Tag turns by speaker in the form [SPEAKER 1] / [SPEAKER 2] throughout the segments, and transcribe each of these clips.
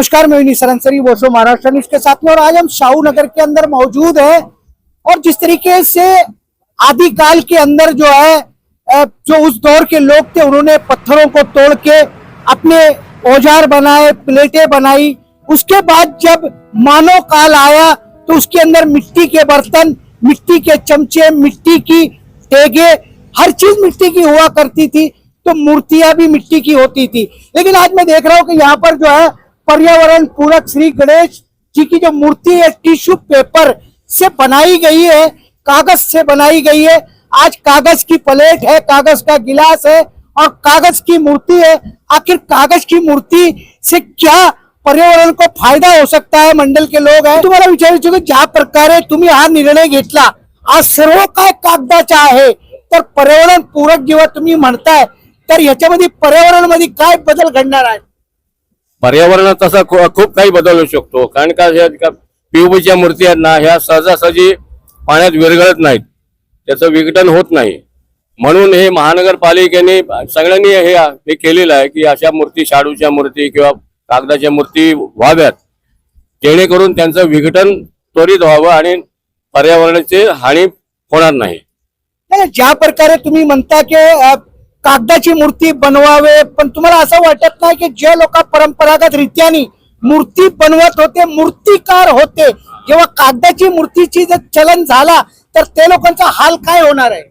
[SPEAKER 1] नमस्कार, मैं विनीत सरंसरी बोसो महाराष्ट्र न्यूज के साथ में। और आज हम शाहू नगर के अंदर मौजूद है और जिस तरीके से आदिकाल के अंदर जो है जो उस दौर के लोग थे उन्होंने पत्थरों को तोड़ के अपने औजार बनाए, प्लेटें बनाई। उसके बाद जब मानव काल आया तो उसके अंदर मिट्टी के बर्तन, मिट्टी के चमचे, मिट्टी की तेगे, हर चीज मिट्टी की हुआ करती थी। तो मूर्तियां भी मिट्टी की होती थी। लेकिन आज मैं देख रहा हूं कि यहाँ पर जो है पर्यावरण पूरक श्री गणेश जी की जो मूर्ति है टिश्यू पेपर से बनाई गई है, कागज से बनाई गई है। आज कागज की प्लेट है, कागज का गिलास है और कागज की मूर्ति है। आखिर कागज की मूर्ति से क्या पर्यावरण को फायदा हो सकता है? मंडल के लोग हैं, तुम्हाला विचारायचं की ज्या प्रकारे तुम्ही हा निर्णय घेतला, आज सर्व काय कागदाचा आहे, तर पर्यावरण पूरक जेव्हा तुम्ही म्हणताय तर याच्यामध्ये पर्यावरणामध्ये काय बदल घडणार आहे?
[SPEAKER 2] पर्यावरणात तसा खूप काही बदल होऊ शकतो, कारण का पीओपीच्या मूर्ती आहेत ना, ह्या सहजासहजी पाण्यात विरघळत नाहीत, त्याचं विघटन होत नाही। म्हणून हे महानगरपालिकेने सगळ्यांनी हे केलेलं आहे की अशा मूर्ती, शाडूच्या मूर्ती किंवा कागदाच्या मूर्ती व्हाव्यात, जेणेकरून त्यांचं विघटन त्वरित व्हावं आणि पर्यावरणाची हानी होणार नाही।
[SPEAKER 1] ज्या प्रकारे तुम्ही म्हणता की कागदाची मूर्ती बनवावे, पण तुम्हाला असं वाटत नाही की जे लोक परंपरागत रीत्याने मूर्ती बनवत होते, मूर्तिकार होते, जेव्हा कागदाची मूर्तीची जर चलन झाला तर ते लोकांचा हाल काय होणार आहे?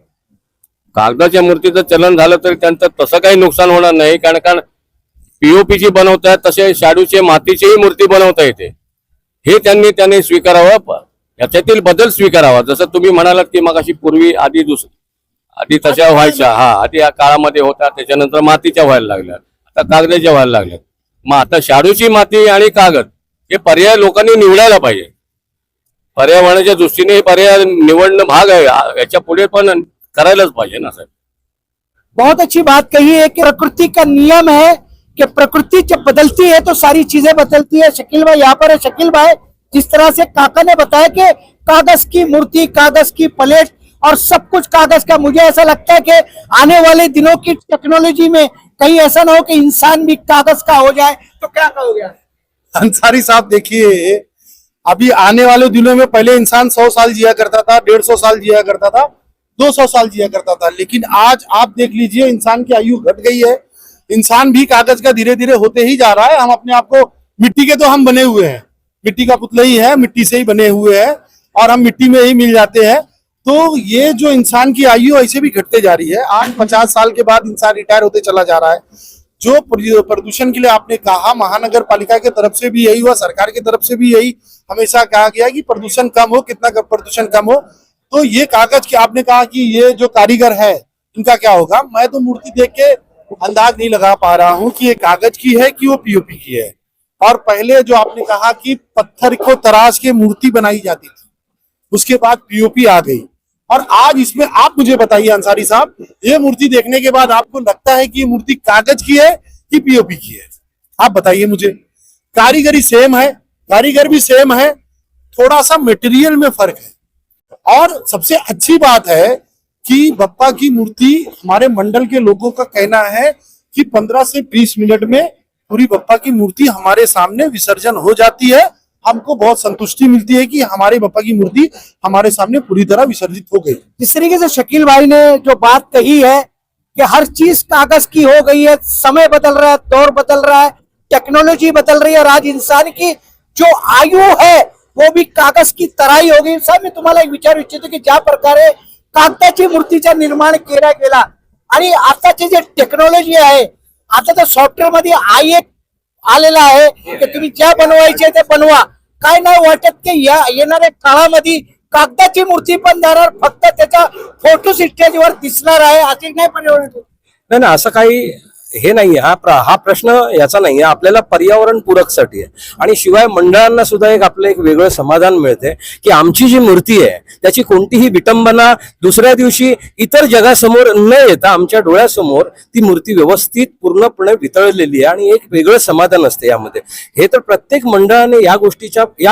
[SPEAKER 2] कागदाच्या मूर्तीचं चलन झालं तर त्यांचं तसं काही नुकसान होणार नाही, कारण पीओपीची बनवतात तसे शाडूचे, मातीचीही मूर्ती बनवता येते। हे त्यांनी स्वीकारावं, याच्यातील बदल स्वीकारावा। जसं तुम्ही म्हणालात की मगाशी पूर्वी आधी तशा व्हायच्या, आधी या काळामध्ये होता, त्याच्यानंतर मातीच्या व्हायला लागल्या, आता कागदाच्या व्हायला लागल्या। मग आता शाडूची माती आणि कागद हे पर्याय लोकांनी निवडायला पाहिजे। पर्यावरणाच्या दृष्टीने हे पर्याय निवडणं भाग आहे, याच्या पुढे पण करायलाच पाहिजे ना सर।
[SPEAKER 1] बहुत अच्छी बात कही है कि प्रकृति का नियम है कि प्रकृति जब बदलती है तो सारी चीजें बदलती है। शकील भाई यहाँ पर है। शकील भाई, जिस तरह से काका ने बताया कि कागज की मूर्ति, कागज की प्लेट और सब कुछ कागज का, मुझे ऐसा लगता है कि आने वाले दिनों की टेक्नोलॉजी में कहीं ऐसा ना हो कि इंसान भी कागज का हो जाए, तो क्या कहोगे?
[SPEAKER 3] अंसारी साहब, देखिए अभी आने वाले दिनों में पहले इंसान 100 साल जिया करता था, 150 साल जिया करता था, 200 साल जिया करता था, लेकिन आज आप देख लीजिए इंसान की आयु घट गई है। इंसान भी कागज का धीरे धीरे होते ही जा रहा है। हम अपने आप को मिट्टी के तो हम बने हुए हैं, मिट्टी का पुतला ही है, मिट्टी से ही बने हुए हैं और हम मिट्टी में ही मिल जाते हैं। तो ये जो इंसान की आयु ऐसे भी घटते जा रही है। आज 50 साल के बाद इंसान रिटायर होते चला जा रहा है। जो प्रदूषण के लिए आपने कहा, महानगर पालिका की तरफ से भी यही हुआ, सरकार की तरफ से भी यही हमेशा कहा गया कि प्रदूषण कम हो, कितना प्रदूषण कम हो। तो ये कागज की आपने कहा कि ये जो कारीगर है इनका क्या होगा? मैं तो मूर्ति देख के अंदाज नहीं लगा पा रहा हूँ कि ये कागज की है कि वो पीओपी की है। और पहले जो आपने कहा कि पत्थर को तराश के मूर्ति बनाई जाती थी, उसके बाद पीओपी आ गई, और आज इसमें आप मुझे बताइए अंसारी साहब, ये मूर्ति देखने के बाद आपको लगता है कि ये मूर्ति कागज की है कि पीओपी की है? आप बताइए मुझे। कारीगरी सेम है, कारीगर भी सेम है, थोड़ा सा मटेरियल में फर्क है। और सबसे अच्छी बात है कि बप्पा की मूर्ति, हमारे मंडल के लोगों का कहना है कि 15 से 20 मिनट में पूरी बप्पा की मूर्ति हमारे सामने विसर्जन हो जाती है। हमको बहुत संतुष्टि मिलती है कि हमारे बप्पा की मूर्ति हमारे सामने पूरी तरह विसर्जित हो गई।
[SPEAKER 1] जिस तरीके से शकील भाई ने जो बात कही है कि हर चीज कागज की हो गई है, समय बदल रहा है, दौर बदल रहा है, टेक्नोलॉजी बदल रही है और आज इंसान की जो आयु है वो भी कागज की तरह ही हो गई। साहेब, मी तुम्हाला एक विचारू इच्छितो की ज्या प्रकारे कागदाची मूर्तीचं निर्माण केला गेला आणि आताची जे टेक्नॉलॉजी आहे, आता तर सॉफ्टवेअर मध्ये एक आलेला आहे की तुम्ही ज्या बनवायचे ते बनवा। काय नाही वाटत की या येणाऱ्या काळामध्ये कागदाची मूर्ती पण जाणार, फक्त त्याचा फोटो स्टेजवर दिसणार आहे, असे नाही पर्यावरण?
[SPEAKER 4] नाही, असं काही हे नाही। हा प्रश्न याचा नाही, आपल्याला पर्यावरण पूरकसाठी आहे। आणि शिवाय मंडळांना सुद्धा आपलं एक वेगळं समाधान मिळते की आमची जी मूर्ती आहे त्याची कोणतीही विटंबना दुसऱ्या दिवशी इतर जगासमोर न येता आमच्या डोळ्यासमोर ती मूर्ती व्यवस्थित पूर्णपणे वितळलेली आहे आणि एक वेगळं समाधान असते यामध्ये। हे तर प्रत्येक मंडळाने या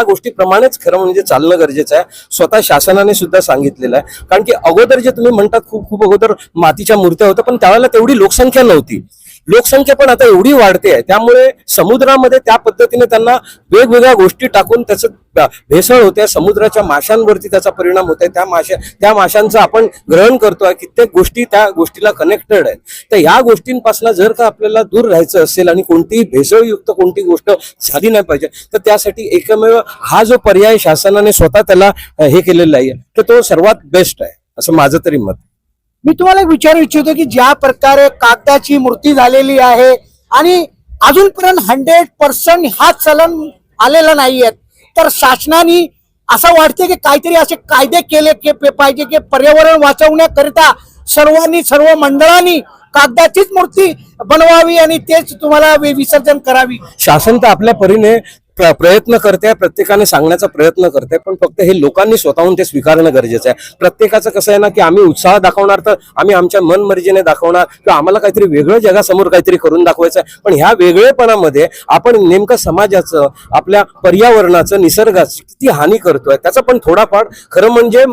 [SPEAKER 4] गोष्टीप्रमाणेच खरं म्हणजे चालणं गरजेचं आहे। स्वतः शासनाने सुद्धा सांगितलेलं आहे, कारण की अगोदर जे तुम्ही म्हणतात खूप अगोदर मातीच्या मूर्त्या होत्या, पण त्यावेळेला तेवढी लोकसंख्या नव्हती। लोकसंख्या पण आता एवढी वाढते आहे, त्यामुळे समुद्रामध्ये त्या पद्धतीने त्यांना वेगवेगळ्या गोष्टी टाकून त्याचं भेसळ होते, समुद्राच्या माशांवरती त्याचा परिणाम होतोय, त्या माशांचं आपण ग्रहण करतोय, कित्येक गोष्टी त्या गोष्टीला कनेक्टेड आहेत. तर या गोष्टींपासून जर का आपल्याला दूर राहायचं असेल आणि कोणतीही भेसळयुक्त कोणती गोष्ट झाली नाही पाहिजे, तर त्यासाठी एकमेव हा जो पर्याय शासनाने स्वतः त्याला हे केलेला आहे, तर तो सर्वात बेस्ट आहे असं माझं तरी मत.
[SPEAKER 1] मी तुम्हाला एक विचारू इच्छितो की ज्या प्रकारे कागदाची मूर्ती झालेली आहे आणि अजूनपर्यंत 100% हा चलन आलेला नाहीये, तर शासनाने असं वाटते की काहीतरी असे कायदे केले पाहिजे की पर्यावरण वाचवण्याकरिता सर्व मंडळांनी कागदाचीच मूर्ती बनवावी आणि तेच तुम्हाला विसर्जन करावी.
[SPEAKER 4] शासन तर आपल्या परीने प्रयत्न करते, प्रत्येकाने सांगण्याचा प्रयत्न करते, पण फक्त हे लोकांनी स्वतःहून ते स्वीकारणं गरजेचं आहे. प्रत्येकाचं कसं आहे ना की आम्ही उत्साह दाखवणार तर आम्ही आमच्या मनमर्जीने दाखवणार किंवा आम्हाला काहीतरी वेगळं जगासमोर काहीतरी करून दाखवायचं आहे, पण ह्या वेगळेपणामध्ये आपण नेमकं समाजाचं, आपल्या पर्यावरणाचं, निसर्गाचं किती हानी करतोय त्याचा पण थोडाफार खरं म्हणजे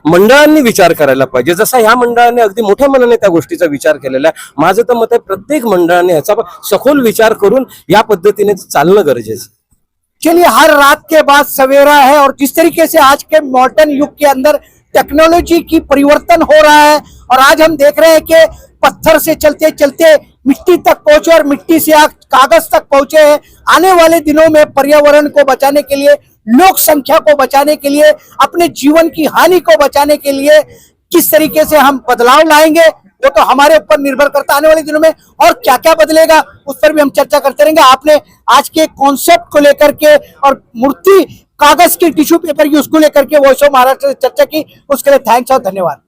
[SPEAKER 4] मंडळांनी विचार करायला पाहिजे. जसा ह्या मंडळाने अगदी मोठ्या मनाने त्या गोष्टीचा विचार केलेला आहे, माझं तर मत आहे प्रत्येक मंडळाने ह्याचा सखोल विचार करून या पद्धतीने चालणं गरजेचं.
[SPEAKER 1] चलिए, हर रात के बाद सवेरा है और जिस तरीके से आज के मॉडर्न युग के अंदर टेक्नोलॉजी की परिवर्तन हो रहा है और आज हम देख रहे हैं कि पत्थर से चलते चलते मिट्टी तक पहुंचे और मिट्टी से आज कागज तक पहुंचे हैं. आने वाले दिनों में पर्यावरण को बचाने के लिए, लोक संख्या को बचाने के लिए, अपने जीवन की हानि को बचाने के लिए किस तरीके से हम बदलाव लाएंगे वो तो हमारे ऊपर निर्भर करता है. आने वाले दिनों में और क्या क्या बदलेगा उस पर भी हम चर्चा करते रहेंगे. आपने आज के कॉन्सेप्ट को लेकर के और मूर्ति कागज के टिश्यू पेपर की उसको लेकर के वॉइस ऑफ महाराष्ट्र से चर्चा की, उसके लिए थैंक्स और धन्यवाद.